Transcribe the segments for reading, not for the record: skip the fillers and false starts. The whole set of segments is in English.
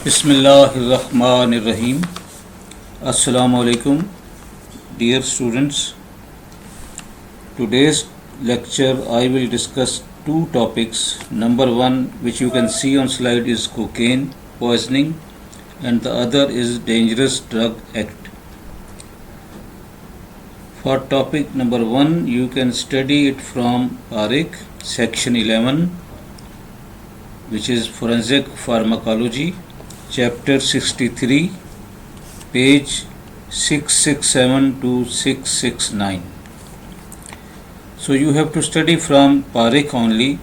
Bismillahirrahmanirrahim. Assalamu alaikum, dear students. Today's lecture I will discuss two topics. Number one, which you can see on slide, is cocaine poisoning, and the other is Dangerous Drug Act. For topic number one, you can study it from Parekh, section 11, which is Forensic Pharmacology, chapter 63, page 667 to 669. So you have to study from Parekh only,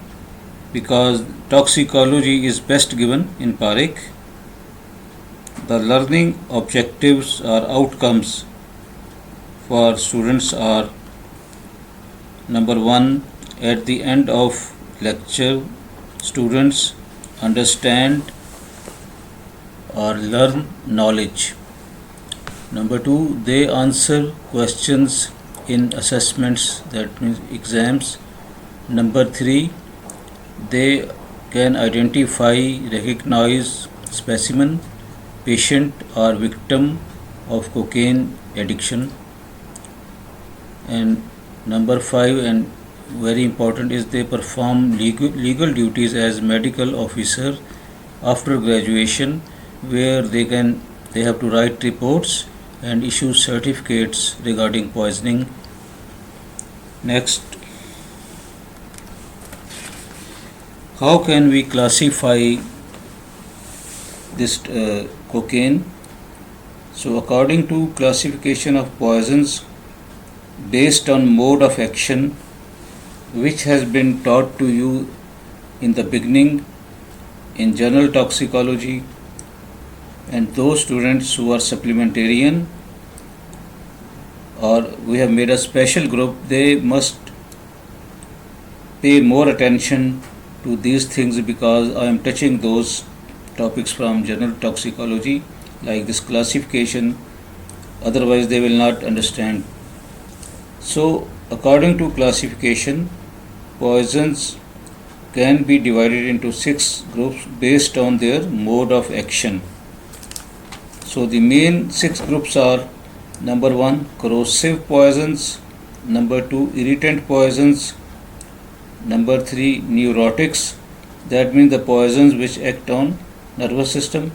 because toxicology is best given in Parekh. The learning objectives or outcomes for students are: number one, at the end of lecture, students understand or learn knowledge. Number two, they answer questions in assessments, that means exams. Number three, they can identify, recognize specimen, patient or victim of cocaine addiction. And number five, and very important, is they perform legal duties as medical officer after graduation, where they have to write reports and issue certificates regarding poisoning. Next, how can we classify this cocaine? So according to classification of poisons based on mode of action, which has been taught to you in the beginning in general toxicology, and those students who are supplementarian, or we have made a special group, they must pay more attention to these things, because I am touching those topics from general toxicology, like this classification, otherwise they will not understand. So according to classification, poisons can be divided into 6 groups based on their mode of action. So the main 6 groups are: number 1, corrosive poisons; number 2, irritant poisons; number 3, neurotics, that means the poisons which act on nervous system;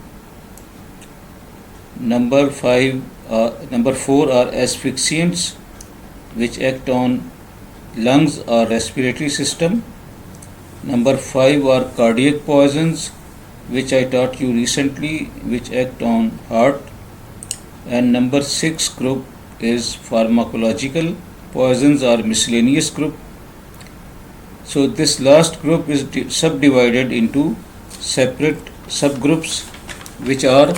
number 4 are asphyxiants, which act on lungs or respiratory system; number 5 are cardiac poisons, which I taught you recently, which act on heart; and number 6 group is pharmacological poisons or miscellaneous group. So this last group is subdivided into separate subgroups, which are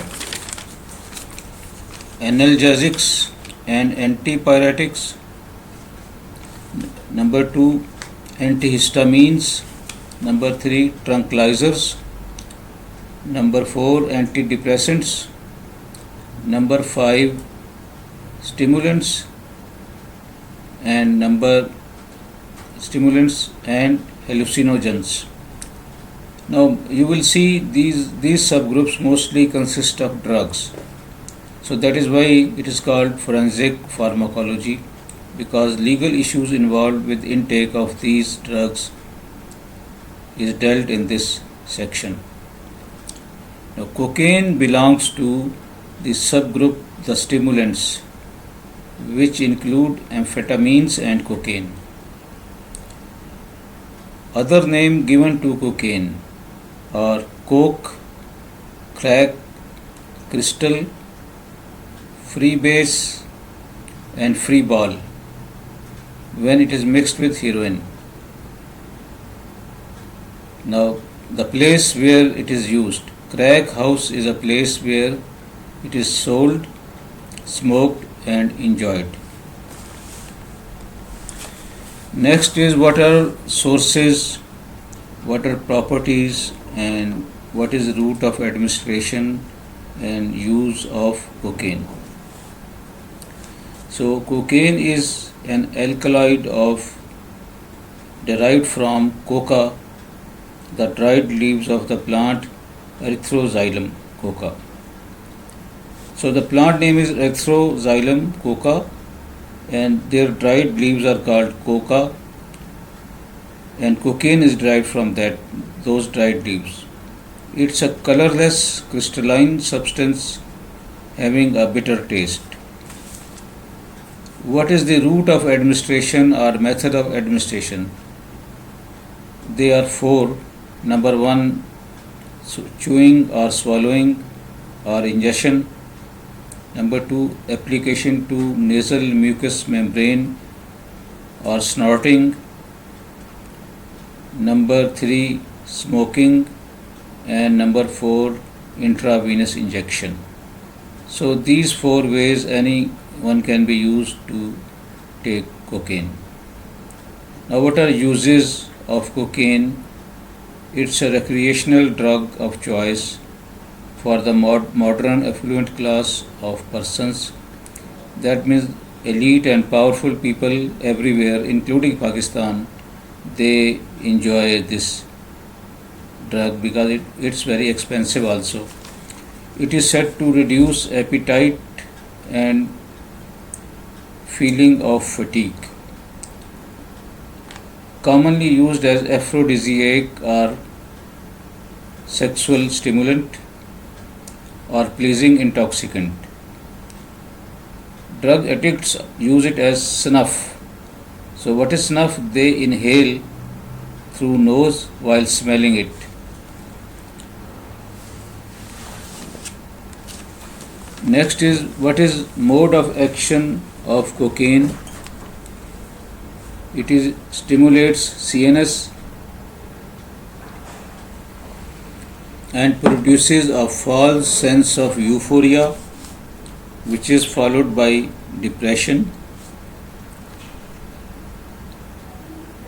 analgesics and antipyretics; number 2, antihistamines; number 3, tranquilizers; number 4, antidepressants; number 5, stimulants; and hallucinogens. Now you will see these subgroups mostly consist of drugs. So that is why it is called forensic pharmacology, because legal issues involved with intake of these drugs is dealt in this section. Now cocaine belongs to the subgroup the stimulants, which include amphetamines and cocaine. Other name given to cocaine are coke, crack, crystal, freebase, and free ball when it is mixed with heroin. Now the place where it is used: crack house is a place where it is sold, smoked, and enjoyed. Next is what are sources, what are properties, and what is the route of administration and use of cocaine. So cocaine is an alkaloid derived from coca, the dried leaves of the plant Erythroxylum. coca. So the plant name is Erythroxylum coca, and their dried leaves are called coca, and cocaine is derived from those dried leaves. It's a colorless crystalline substance having a bitter taste. What is the route of administration or method of administration? They are four. Number one, chewing or swallowing or ingestion. Number two, application to nasal mucous membrane or snorting. Number three, smoking. And number four, intravenous injection. So these four ways anyone can be used to take cocaine. Now, what are uses of cocaine? It's a recreational drug of choice for the modern affluent class of persons. That means elite and powerful people everywhere, including Pakistan, they enjoy this drug because it's very expensive also. It is said to reduce appetite and feeling of fatigue. Commonly used as aphrodisiac or sexual stimulant or pleasing intoxicant. Drug addicts use it as snuff. So what is snuff? They inhale through nose while smelling it. Next is, what is mode of action of cocaine? It is stimulates CNS and produces a false sense of euphoria, which is followed by depression.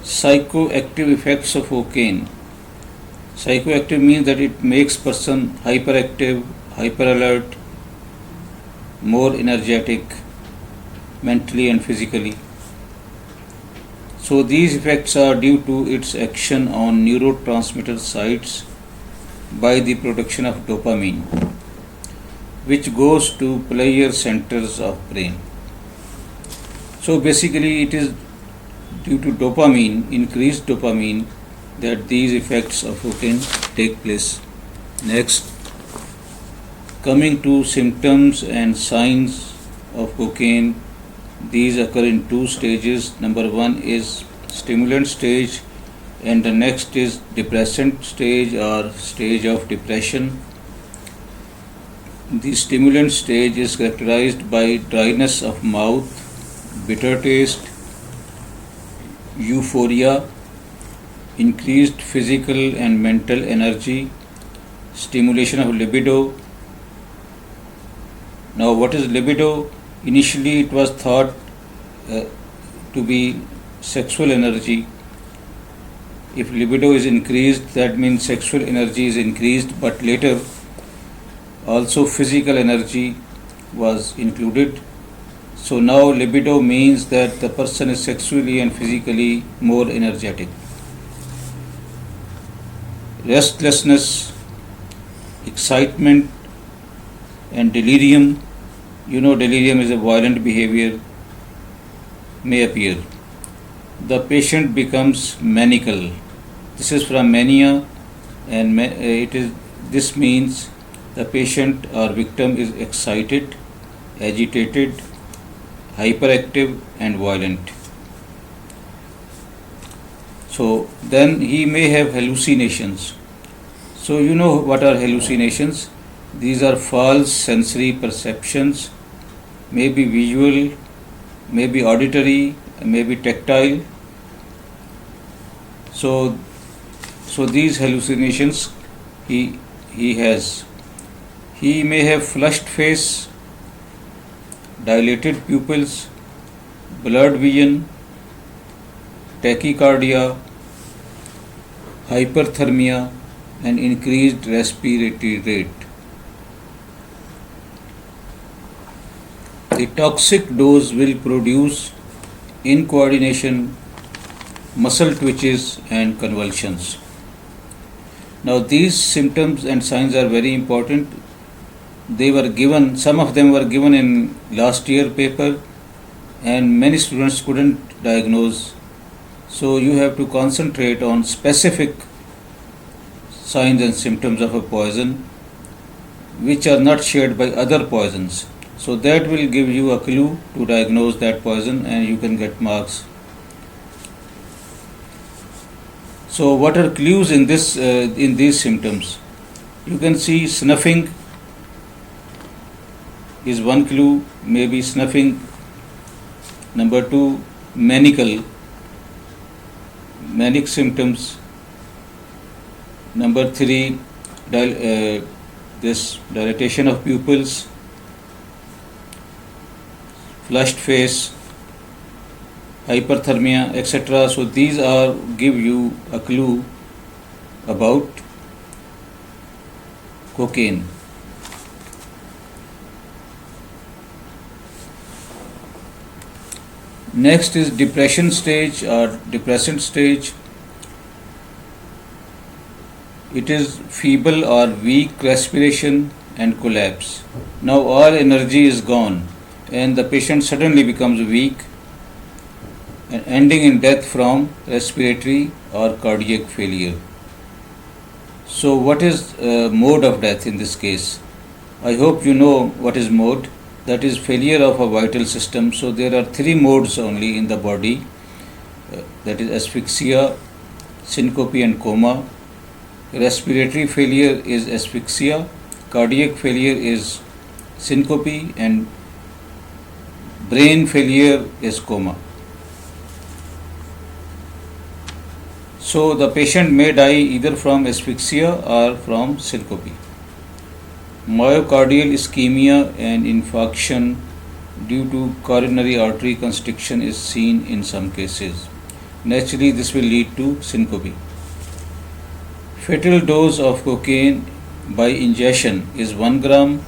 Psychoactive effects of cocaine. Psychoactive means that it makes person hyperactive, hyperalert, more energetic mentally and physically. So these effects are due to its action on neurotransmitter sites by the production of dopamine, which goes to pleasure centers of brain. So basically it is due to dopamine, increased dopamine, that these effects of cocaine take place. Next, coming to symptoms and signs of cocaine, these occur in two stages. Number one is stimulant stage, and the next is depressant stage or stage of depression. The stimulant stage is characterized by dryness of mouth, bitter taste, euphoria, increased physical and mental energy, stimulation of libido. Now, what is libido? Initially, it was thought to be sexual energy. If libido is increased, that means sexual energy is increased, but later also physical energy was included. So now libido means that the person is sexually and physically more energetic. Restlessness, excitement, and delirium. You know, delirium is a violent behavior, may appear. The patient becomes maniacal. This is from mania, and this means the patient or victim is excited, agitated, hyperactive, and violent. So then he may have hallucinations. So you know what are hallucinations? These are false sensory perceptions, may be visual, may be auditory, may be tactile. So these hallucinations he has. He may have flushed face, dilated pupils, blurred vision, tachycardia, hyperthermia, and increased respiratory rate. The toxic dose will produce incoordination, muscle twitches, and convulsions. Now, these symptoms and signs are very important. they were given, some of them were given in last year paper, and many students couldn't diagnose. So you have to concentrate on specific signs and symptoms of a poison which are not shared by other poisons. So that will give you a clue to diagnose that poison and you can get marks. So what are clues in these symptoms? You can see snuffing is one clue, maybe snuffing. Number 2, manic symptoms. Number 3, this dilatation of pupils, flushed face, hyperthermia, etc. So these are give you a clue about cocaine. Next is depression stage or depressant stage. It is feeble or weak respiration and collapse. Now all energy is gone and the patient suddenly becomes weak and ending in death from respiratory or cardiac failure. So what is mode of death in this case? I hope you know what is mode. That is failure of a vital system. So there are 3 modes only in the body, that is asphyxia, syncope and coma. Respiratory failure is asphyxia, cardiac failure is syncope, and brain failure is coma. So the patient may die either from asphyxia or from syncope. Myocardial ischemia and infarction due to coronary artery constriction is seen in some cases. Naturally, this will lead to syncope. Fatal dose of cocaine by ingestion is 1 gram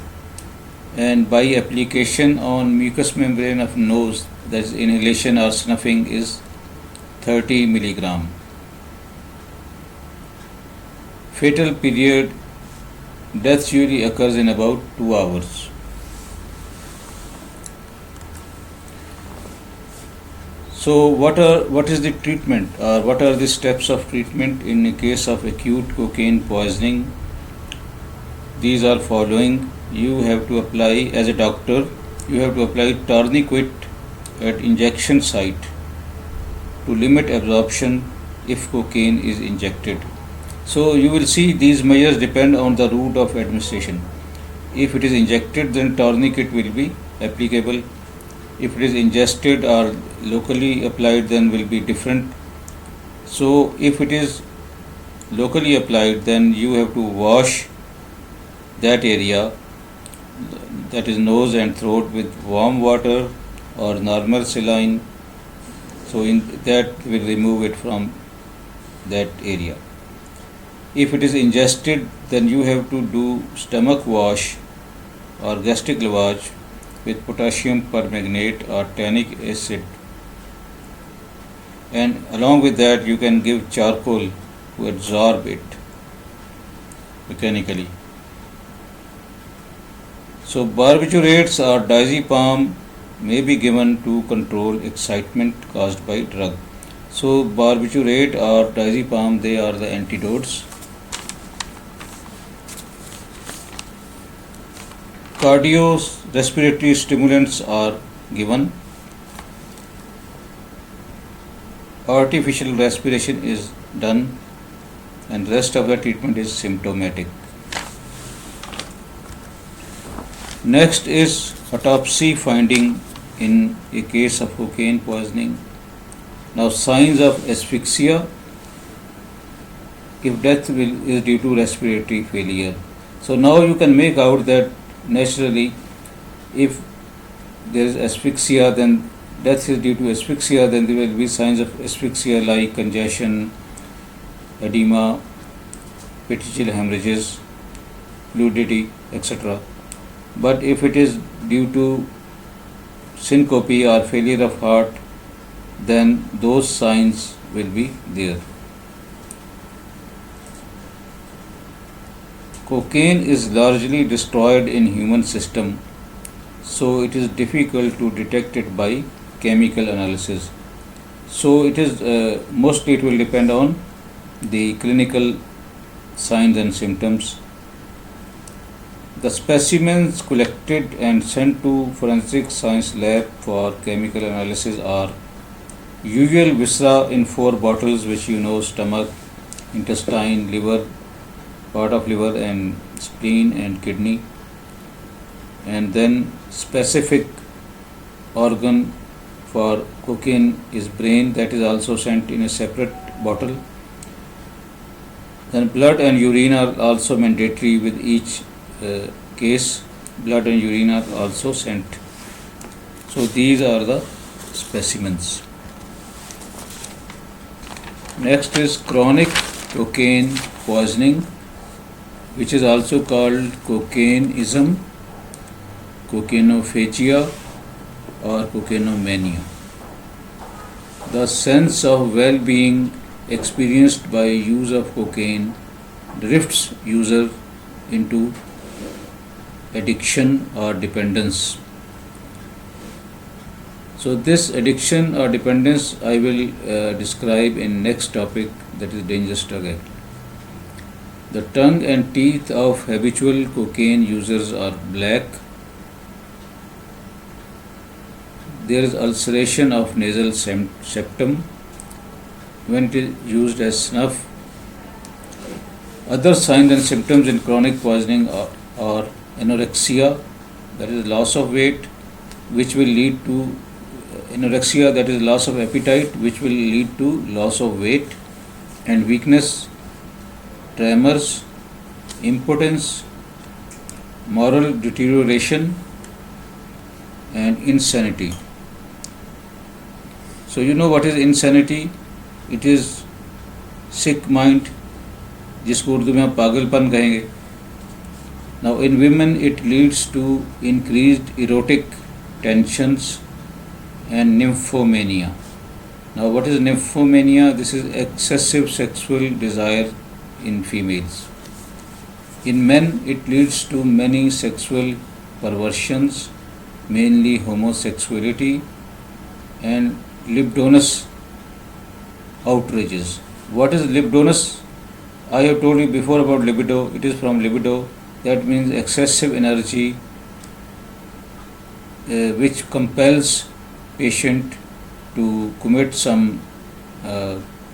and by application on mucous membrane of nose, that is inhalation or snuffing, is 30 milligram. Fatal period, death usually occurs in about 2 hours. So what is the treatment or what are the steps of treatment in a case of acute cocaine poisoning? These are following. You have to apply, as a doctor, you have to apply tourniquet at injection site to limit absorption if cocaine is injected. So you will see these measures depend on the route of administration. If it is injected, then tourniquet will be applicable. If it is ingested or locally applied, then will be different. So if it is locally applied, then you have to wash that area, that is nose and throat, with warm water or normal saline. So that will remove it from that area. If it is ingested, then you have to do stomach wash or gastric lavage with potassium permanganate or tannic acid, and along with that you can give charcoal to absorb it mechanically. So barbiturates or diazepam may be given to control excitement caused by drug. So barbiturate or diazepam, they are the antidotes. Cardiorespiratory stimulants are given. Artificial respiration is done and rest of the treatment is symptomatic. Next is autopsy finding in a case of cocaine poisoning. Now signs of asphyxia if death is due to respiratory failure. So now you can make out that naturally if there is asphyxia, then death is due to asphyxia, then there will be signs of asphyxia like congestion, edema, petechial hemorrhages, fluidity, etc. But if it is due to syncope or failure of heart, then those signs will be there. cocaine is largely destroyed in human system, so it is difficult to detect it by chemical analysis. So it is mostly it will depend on the clinical signs and symptoms. The specimens collected and sent to forensic science lab for chemical analysis are usual viscera in 4 bottles, which you know: stomach, intestine, liver, part of liver and spleen and kidney, and then specific organ for cocaine is brain, that is also sent in a separate bottle. Then blood and urine are also mandatory with each case. Blood and urine are also sent. So these are the specimens. Next is chronic cocaine poisoning, which is also called cocaineism, cocainophagia, or cocainomania. The sense of well-being experienced by use of cocaine drifts user into addiction or dependence. So this addiction or dependence I will describe in next topic, that is dangerous drug act. The tongue and teeth of habitual cocaine users are black. There is ulceration of nasal septum when it is used as snuff. Other signs and symptoms in chronic poisoning are anorexia, that is loss of weight, which will lead to anorexia, that is loss of appetite, which will lead to loss of weight and weakness, tremors, impotence, moral deterioration, and insanity. So you know what is insanity? It is sick mind, जिसको उर्दू में आप पागलपन कहेंगे. Now in women it leads to increased erotic tensions and nymphomania. Now what is nymphomania? This is excessive sexual desire in females. In men it leads to many sexual perversions, mainly homosexuality and libidinous outrages. What is libidinous? I have told you before about libido. It is from libido, that means excessive energy which compels patient to commit some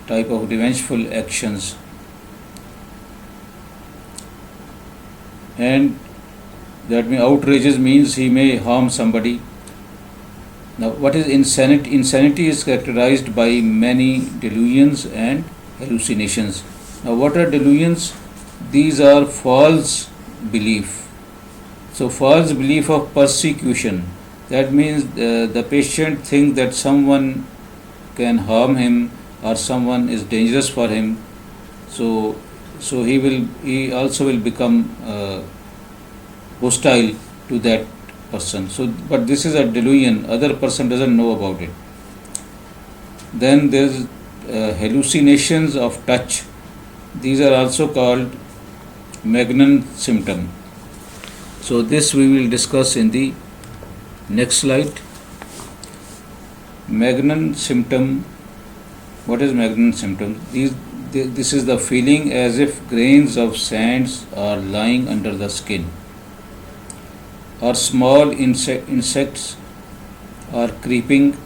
type of revengeful actions. And that means outrages means he may harm somebody. Now what is insanity? Insanity is characterized by many delusions and hallucinations. Now what are delusions? These are false belief. So false belief of persecution. That means the patient thinks that someone can harm him or someone is dangerous for him. So he also will become hostile to that person. So but this is a delusion. Other person doesn't know about it. Then there is hallucinations of touch. These are also called Magnan symptom. So this we will discuss in the next slide. Magnan symptom. What is Magnan symptom? This is the feeling as if grains of sands are lying under the skin, or small insects are creeping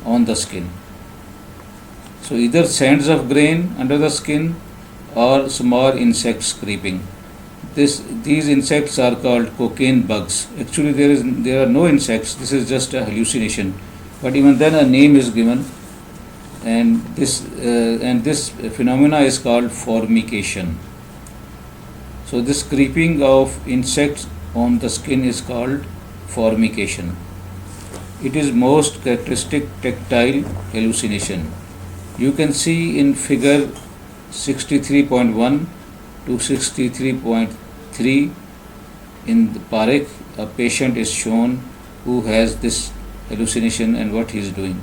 on the skin. So either sands of grain under the skin or small insects creeping. These insects are called cocaine bugs. Actually there are no insects. This is just a hallucination. But even then a name is given, and this phenomena is called formication. So this creeping of insects on the skin is called formication. It is most characteristic tactile hallucination. You can see in figure 63.1 to 63.3 in the Parekh, a patient is shown who has this hallucination and what he is doing.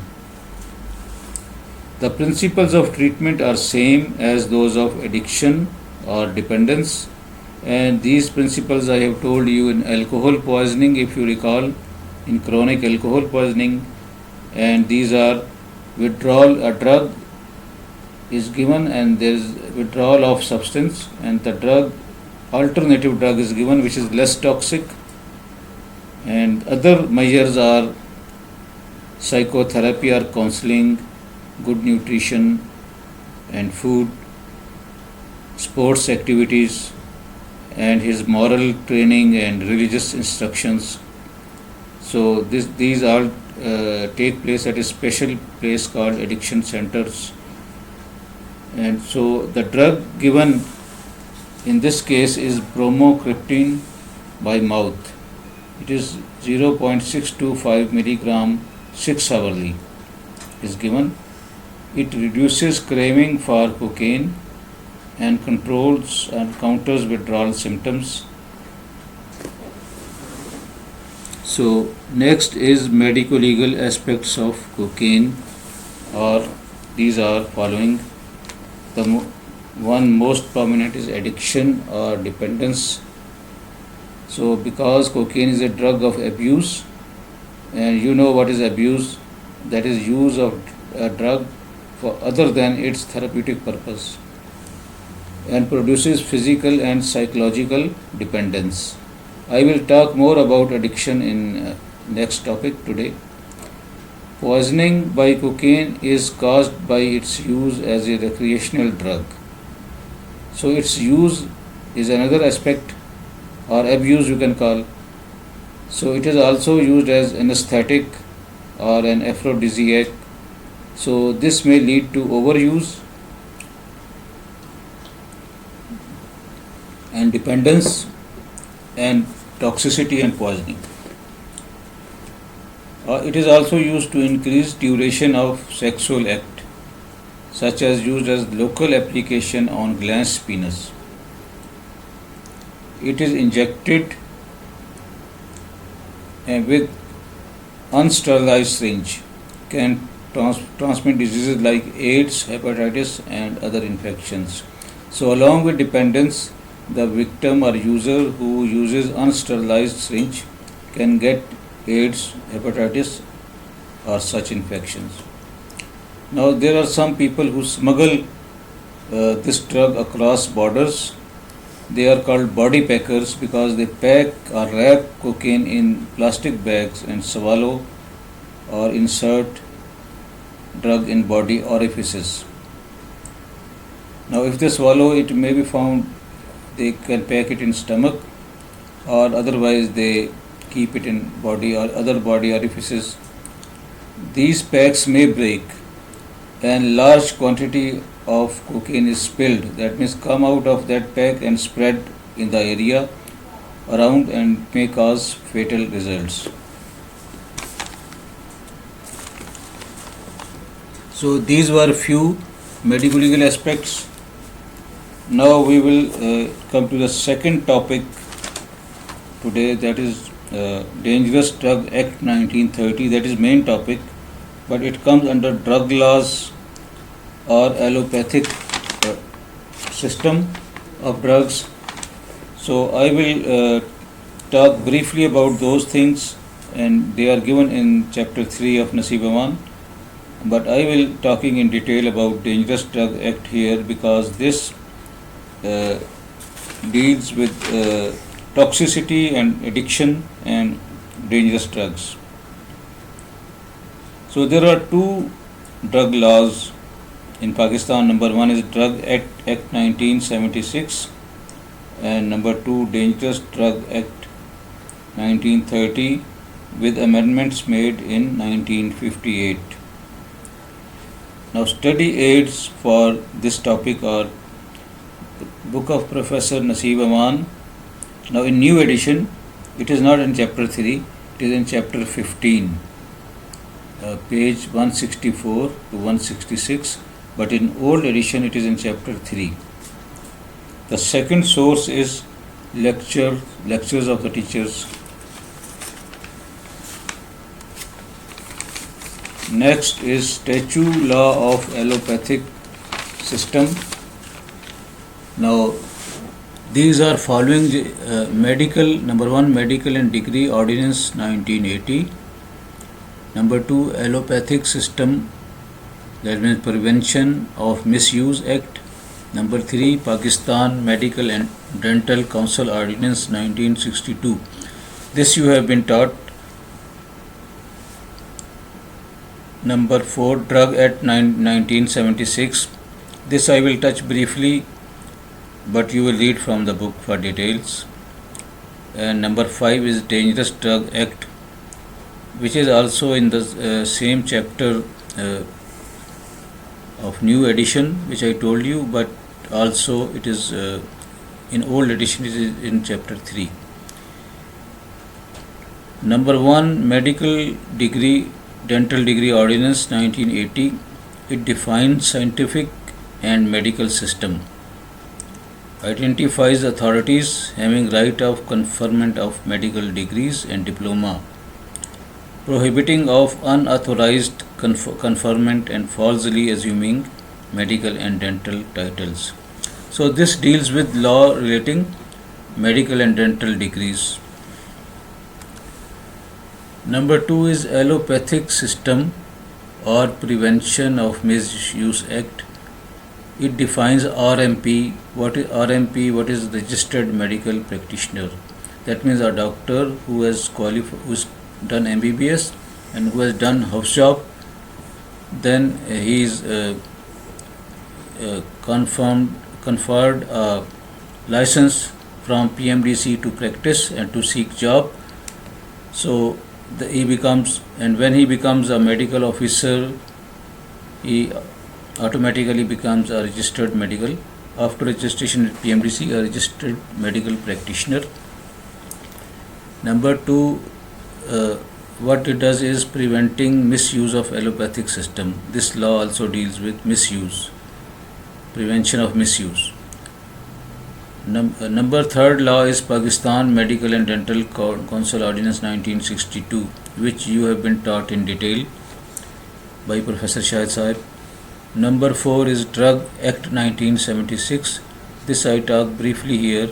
The principles of treatment are same as those of addiction or dependence. And these principles I have told you in alcohol poisoning, if you recall, in chronic alcohol poisoning, and these are withdrawal, a drug is given and there is withdrawal of substance, and the drug, alternative drug is given which is less toxic, and other measures are psychotherapy or counseling, good nutrition and food, sports activities, and his moral training and religious instructions. So these all take place at a special place called addiction centers. And so the drug given in this case is bromocriptine by mouth. It is 0.625 milligram 6 hourly is given. It reduces craving for cocaine and controls and counters withdrawal symptoms. So next is medico-legal aspects of cocaine, or these are following. The one most prominent is addiction or dependence. So because cocaine is a drug of abuse, and you know what is abuse, that is use of a drug for other than its therapeutic purpose, and produces physical and psychological dependence. I will talk more about addiction in next topic today. Poisoning by cocaine is caused by its use as a recreational drug. So its use is another aspect, or abuse you can call. So it is also used as anesthetic or an aphrodisiac. So this may lead to overuse and dependence and toxicity and poisoning. It is also used to increase duration of sexual act, such as used as local application on glans penis. It is injected with unsterilized syringe, can transmit diseases like AIDS, hepatitis and other infections. So along with dependence, the victim or user who uses unsterilized syringe can get AIDS, hepatitis or such infections. Now there are some people who smuggle this drug across borders. They are called body packers because they pack or wrap cocaine in plastic bags and swallow or insert drug in body orifices. Now if they swallow, it may be found they can pack it in stomach, or otherwise they keep it in body or other body orifices. These packs may break and large quantity of cocaine is spilled, that means come out of that pack and spread in the area around and may cause fatal results. So these were few medical legal aspects. Now we will come to the second topic today, that is Dangerous Drug Act 1930, that is main topic, but it comes under drug laws or allopathic system of drugs. So I will talk briefly about those things, and they are given in chapter 3 of Naseeb Aman, but I will talking in detail about Dangerous Drug Act here because this deals with toxicity and addiction and dangerous drugs. So there are two drug laws in Pakistan. Number one is Drug Act 1976 and number two Dangerous Drug Act 1930 with amendments made in 1958. Now study aids for this topic are book of Professor Naseeb Aman. Now in new edition, it is not in chapter 3, it is in chapter 15, page 164 to 166, but in old edition it is in chapter 3. The second source is lectures of the teachers. Next is statute law of allopathic system. Now These are following medical, number 1, Medical and Degree Ordinance 1980, number 2, Allopathic System, that means Prevention of Misuse Act, number 3, Pakistan Medical and Dental Council Ordinance 1962. This you have been taught. Number 4, Drug Act 1976. This I will touch briefly, but you will read from the book for details. And number 5 is Dangerous Drug Act, which is also in the same chapter of new edition, which I told you, but also it is in old edition, it is in chapter 3. Number 1, Medical Degree Dental Degree Ordinance 1980. It defines scientific and medical system, identifies authorities having right of conferment of medical degrees and diploma, prohibiting of unauthorized conferment and falsely assuming medical and dental titles. So this deals with law relating medical and dental degrees. Number 2 is Allopathic System or Prevention of Misuse Act. It defines RMP. What is RMP? What is Registered Medical Practitioner? That means a doctor who has who's done MBBS and who has done house job. Then he is conferred a license from PMDC to practice and to seek job. So he becomes, and when he becomes a medical officer, he automatically becomes a registered medical, after registration at PMDC, a registered medical practitioner. Number 2, what it does is preventing misuse of allopathic system. This law also deals with misuse, prevention of misuse. Number 3rd law is Pakistan Medical and Dental Council Ordinance 1962, which you have been taught in detail by Professor Shahid Sahib. Number 4 is Drug Act 1976. This I talk briefly here.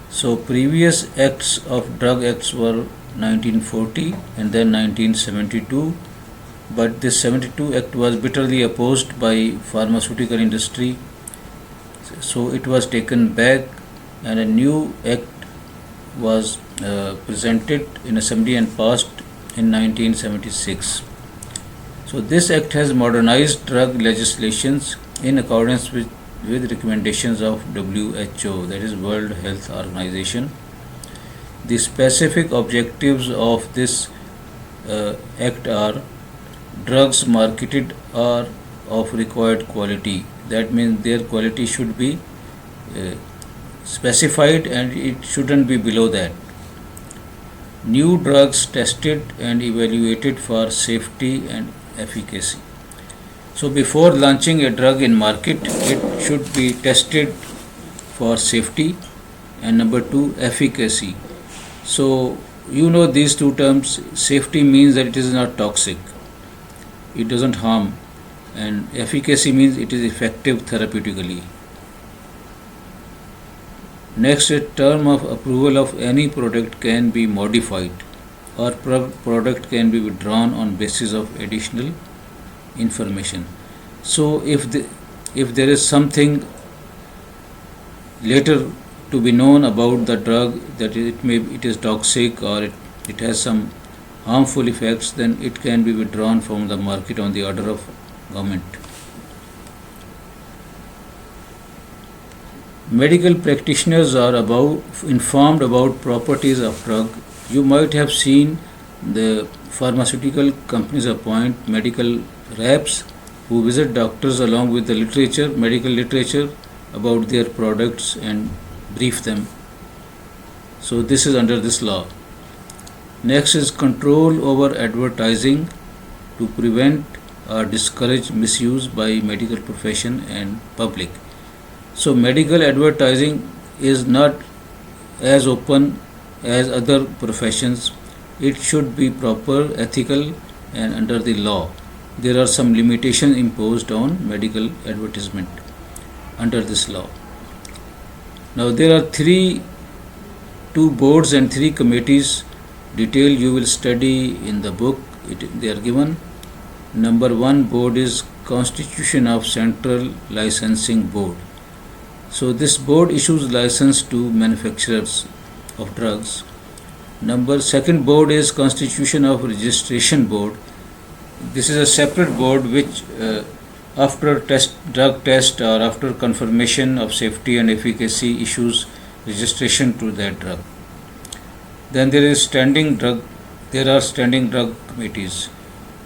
So previous acts of drug acts were 1940 and then 1972, but this 72 act was bitterly opposed by pharmaceutical industry. So it was taken back and a new act was presented in assembly and passed in 1976. So this act has modernized drug legislations in accordance with recommendations of WHO, that is World Health Organization. The specific objectives of this act are: drugs marketed are of required quality. That means their quality should be specified and it shouldn't be below that. New drugs tested and evaluated for safety and efficacy. So before launching a drug in market, it should be tested for safety, and number 2, efficacy. So you know these two terms. Safety means that it is not toxic, it doesn't harm, and efficacy means it is effective therapeutically. Next, a term of approval of any product can be modified or product can be withdrawn on basis of additional information. So if there is something later to be known about the drug, that it is toxic or it has some harmful effects, then it can be withdrawn from the market on the order of government. Medical practitioners are informed about properties of drug. You might have seen the pharmaceutical companies appoint medical reps who visit doctors along with the medical literature about their products and brief them. So this is under this law. Next is control over advertising to prevent or discourage misuse by medical profession and public. So medical advertising is not as open as other professions. It should be proper, ethical, and under the law. There are some limitations imposed on medical advertisement under this law. Now there are two boards and three committees. Detail you will study in the book. They are given. Number one board is Constitution of Central Licensing Board. So this board issues license to manufacturers of drugs. Number second board is Constitution of Registration Board. This is a separate board which after drug test or after confirmation of safety and efficacy issues registration to that drug. Then there are standing drug committees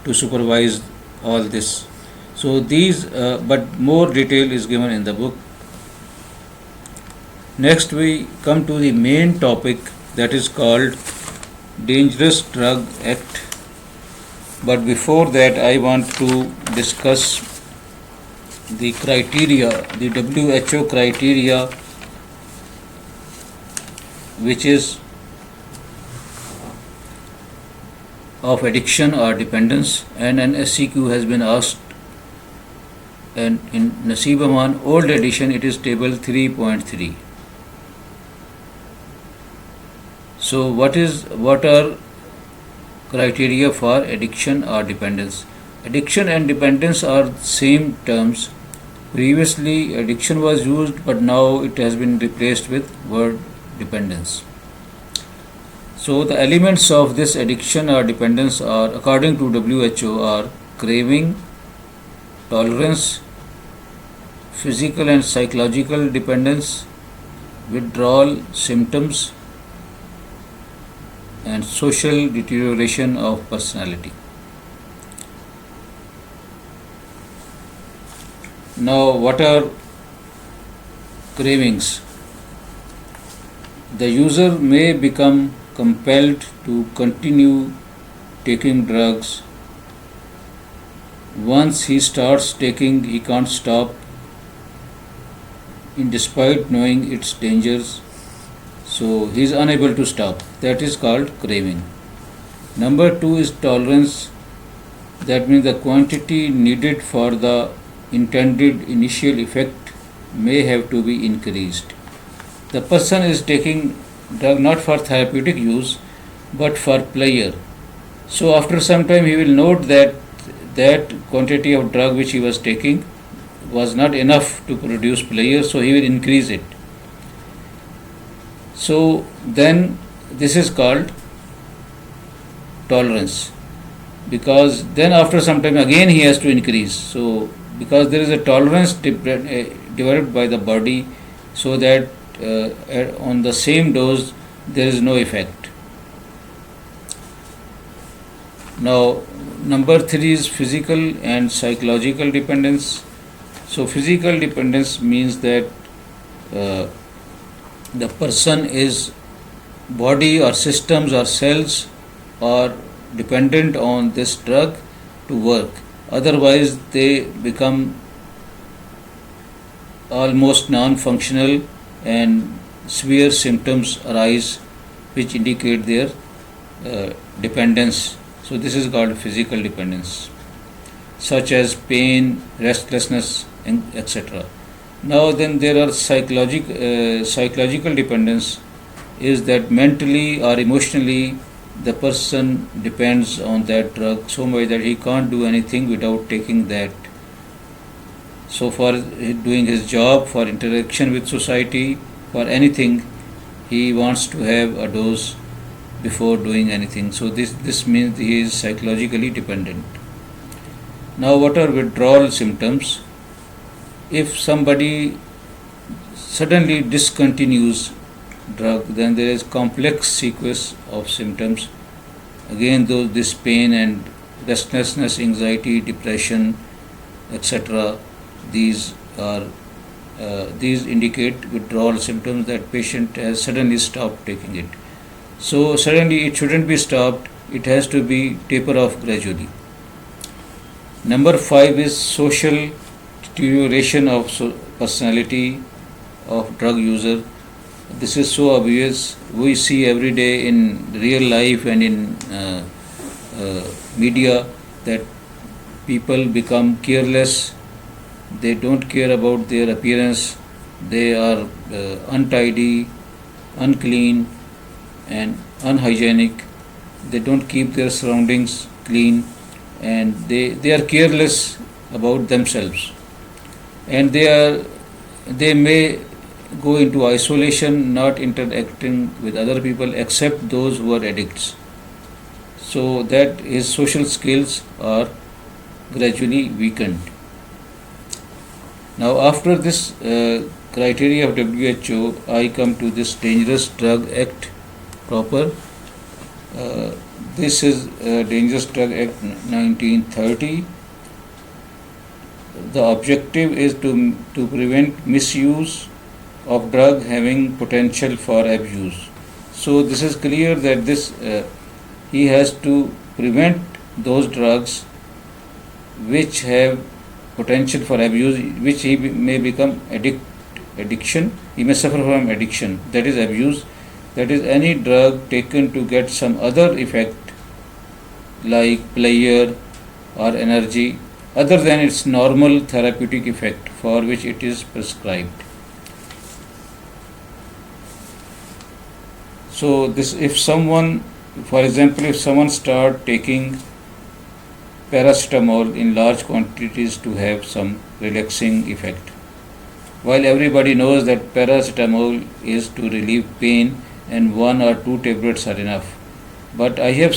to supervise all this. So these, but more detail is given in the book. Next we come to the main topic, that is called Dangerous Drug Act. But before that I want to discuss the criteria, the WHO criteria, which is of addiction or dependence, and an SCQ has been asked, and in Naseeb Aman old edition it is table 3.3. So what are criteria for addiction or dependence? Addiction and dependence are same terms. Previously addiction was used, but now it has been replaced with word dependence. So the elements of this addiction or dependence are, according to WHO, are craving, tolerance, physical and psychological dependence, withdrawal symptoms, and social deterioration of personality. Now, what are cravings? The user may become compelled to continue taking drugs. Once he starts taking, he can't stop, in despite knowing its dangers. So he is unable to stop. That is called craving. Number two is tolerance. That means the quantity needed for the intended initial effect may have to be increased. The person is taking drug not for therapeutic use but for pleasure. So after some time he will note that quantity of drug which he was taking was not enough to produce pleasure, so he will increase it. So then this is called tolerance, because then after some time again he has to increase. So because there is a tolerance developed by the body, so that on the same dose there is no effect. Now number three is physical and psychological dependence. So physical dependence means that the person is body or systems or cells are dependent on this drug to work, otherwise they become almost non-functional and severe symptoms arise which indicate their dependence. So this is called physical dependence, such as pain, restlessness, etc. Now then there are psychological dependence, is that mentally or emotionally the person depends on that drug so much that he can't do anything without taking that. So for doing his job, for interaction with society, for anything, he wants to have a dose before doing anything. So this means he is psychologically dependent. Now what are withdrawal symptoms? If somebody suddenly discontinues drug, then there is complex sequence of symptoms. Again, this pain and restlessness, anxiety, depression, etc. These indicate withdrawal symptoms, that patient has suddenly stopped taking it. So suddenly it shouldn't be stopped; it has to be taper off gradually. Number 5 is social deterioration of personality of drug user. This is so obvious. We see every day in real life and in media that people become careless. They don't care about their appearance. They are untidy, unclean, and unhygienic. They don't keep their surroundings clean, and they are careless about themselves, and they may go into isolation, not interacting with other people except those who are addicts, so that his social skills are gradually weakened. Now, after this criteria of WHO, I come to this Dangerous Drug Act proper. This is Dangerous Drug Act 1930. The objective is to prevent misuse of drug having potential for abuse. So this is clear that this he has to prevent those drugs which have potential for abuse, which he may become addiction. He may suffer from addiction, that is abuse. That is any drug taken to get some other effect like pleasure or energy other than its normal therapeutic effect for which it is prescribed. So this, if someone, for example, if someone start taking paracetamol in large quantities to have some relaxing effect, while everybody knows that paracetamol is to relieve pain and 1 or 2 tablets are enough, but I have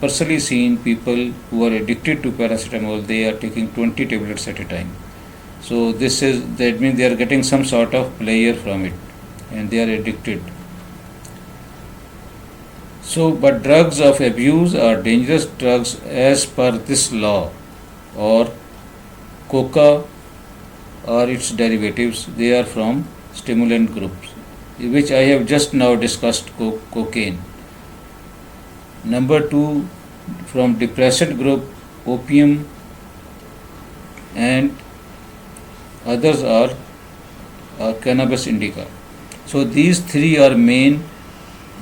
personally seen people who are addicted to paracetamol, they are taking 20 tablets at a time. So that means they are getting some sort of pleasure from it and they are addicted. So, but drugs of abuse are dangerous drugs as per this law, or coca or its derivatives. They are from stimulant groups, which I have just now discussed, cocaine. Number 2, from depressant group, opium, and others are cannabis indica. So these 3 are main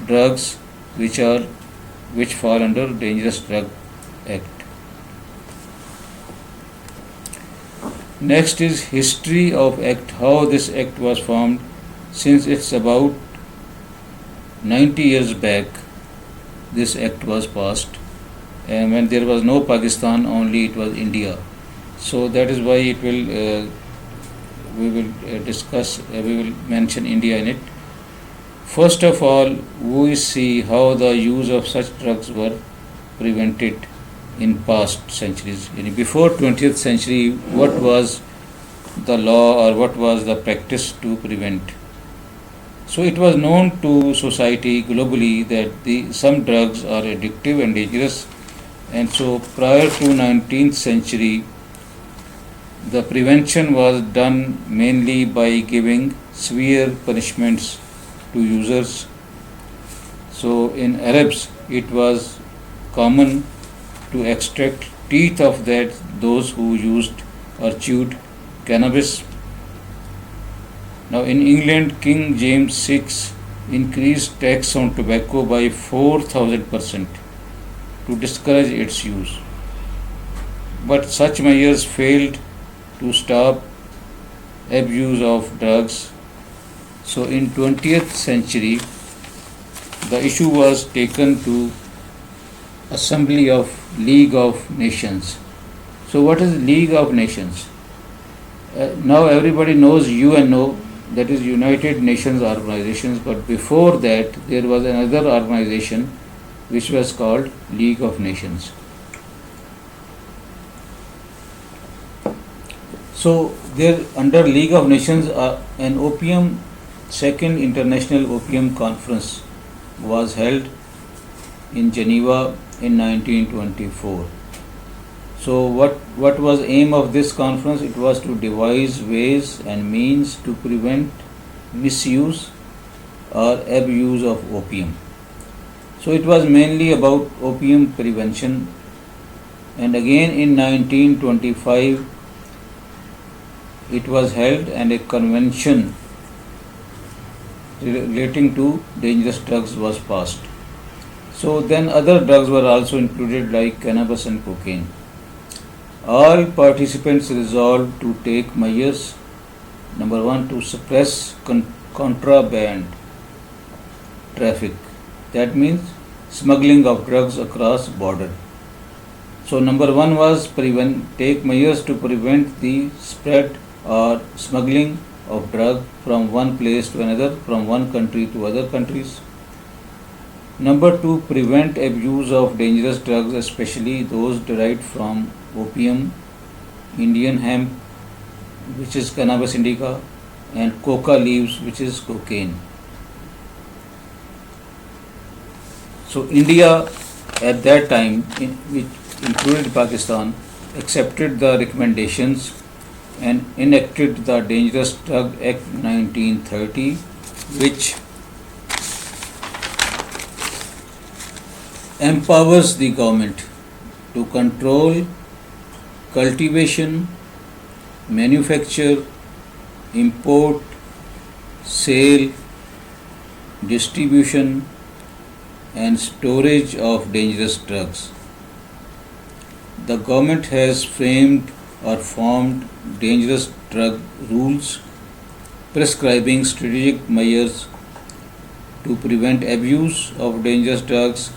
drugs which fall under Dangerous Drug Act. Next is history of Act, how this Act was formed. Since it's about 90 years back, this Act was passed, and when there was no Pakistan, only it was India. So that is why we will mention India in it. First of all, we see how the use of such drugs were prevented in past centuries. Before 20th century, what was the law or what was the practice to prevent? So it was known to society globally that some drugs are addictive and dangerous, and so prior to 19th century, the prevention was done mainly by giving severe punishments to users. So in Arabs, it was common to extract teeth of those who used or chewed cannabis. Now in England, King James VI increased tax on tobacco by 4,000% to discourage its use. But such measures failed to stop abuse of drugs. So in 20th century, the issue was taken to Assembly of League of Nations. So what is League of Nations? Now everybody knows UNO, that is United Nations Organizations, but before that there was another organization which was called League of Nations. So there, under League of Nations, an Second International Opium Conference was held in Geneva in 1924. So what was aim of this conference? It was to devise ways and means to prevent misuse or abuse of opium. So it was mainly about opium prevention, and again in 1925 it was held and a convention relating to dangerous drugs was passed. So then other drugs were also included like cannabis and cocaine. All participants resolved to take measures Number one, to suppress contraband traffic. That means smuggling of drugs across border. So number one was take measures to prevent the spread or smuggling of drug from one place to another, from one country to other countries. Number two, prevent abuse of dangerous drugs, especially those derived from opium, Indian hemp, which is cannabis indica, and coca leaves, which is cocaine. So India at that time, which included Pakistan, accepted the recommendations and enacted the Dangerous Drug Act 1930, which empowers the government to control cultivation, manufacture, import, sale, distribution, and storage of dangerous drugs. The government has framed or formed dangerous drug rules prescribing strategic measures to prevent abuse of dangerous drugs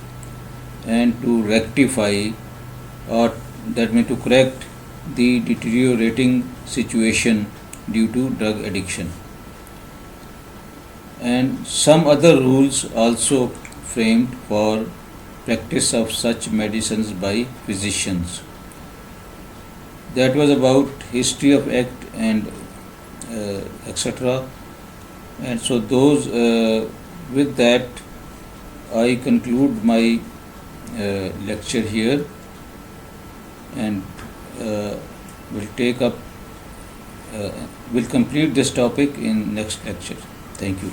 and to rectify, or that means to correct, the deteriorating situation due to drug addiction. And some other rules also framed for practice of such medicines by physicians. That was about history of act and etc. And so those with that I conclude my lecture here, and will take up will complete this topic in next lecture. Thank you.